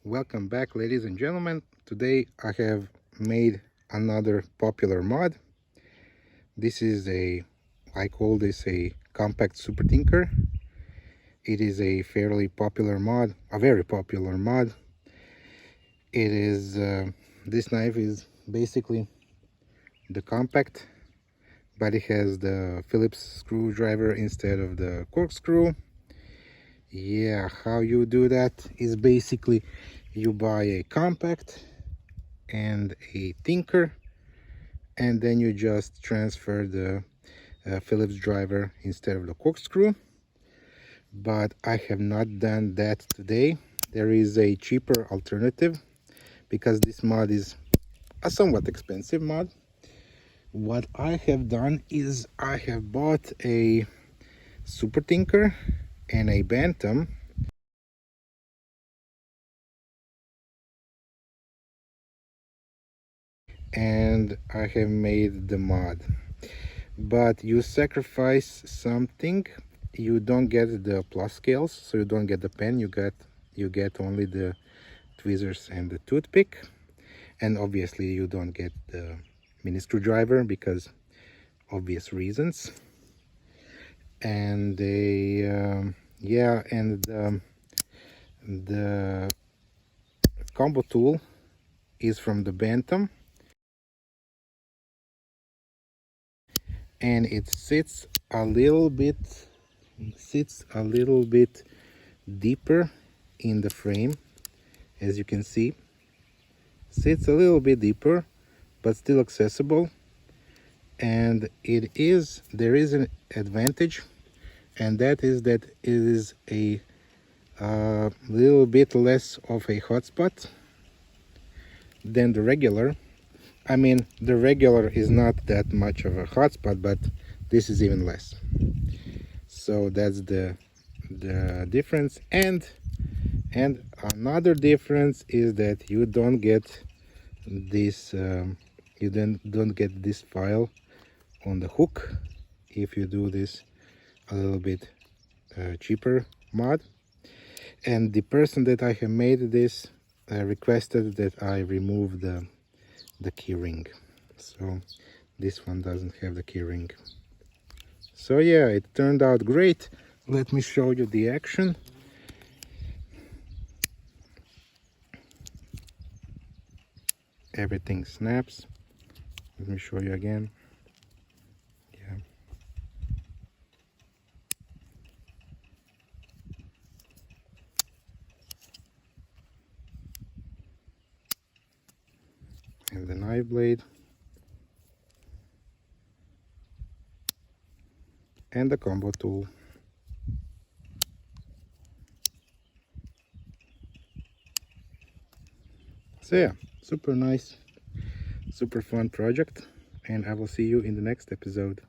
Welcome back, ladies and gentlemen. Today I have made another popular mod. This is I call this a Compact Supertinker. It is a fairly popular mod, a very popular mod. It is this knife is basically the Compact, but it has the Phillips screwdriver instead of the corkscrew. Yeah, how you do that is basically you buy a Compact and a Tinker, and then you just transfer the Phillips driver instead of the corkscrew. But I have not done that today. There is a cheaper alternative because this mod is a somewhat expensive mod. What I have done is I have bought a Supertinker and a Bantam, and I have made the mod. But you sacrifice something. You don't get the plus scales, so you don't get the pen. You get only the tweezers and the toothpick, and obviously you don't get the mini screwdriver because obvious reasons. And the combo tool is from the Bantam, and it sits a little bit deeper in the frame. As you can see, sits a little bit deeper but still accessible. And there is an advantage, and that is that it is a little bit less of a hotspot than the regular. I mean, the regular is not that much of a hotspot, but this is even less. So that's the difference. And another difference is that you don't get this don't get this file on the hook if you do this a little bit cheaper mod. And the person that I have made this requested that I remove the key ring, so this one doesn't have the key ring. So yeah, it turned out great. Let me show you the action. Everything snaps. Let me show you again. Yeah. And the knife blade. And the combo tool. So yeah, super nice, super fun project, and I will see you in the next episode.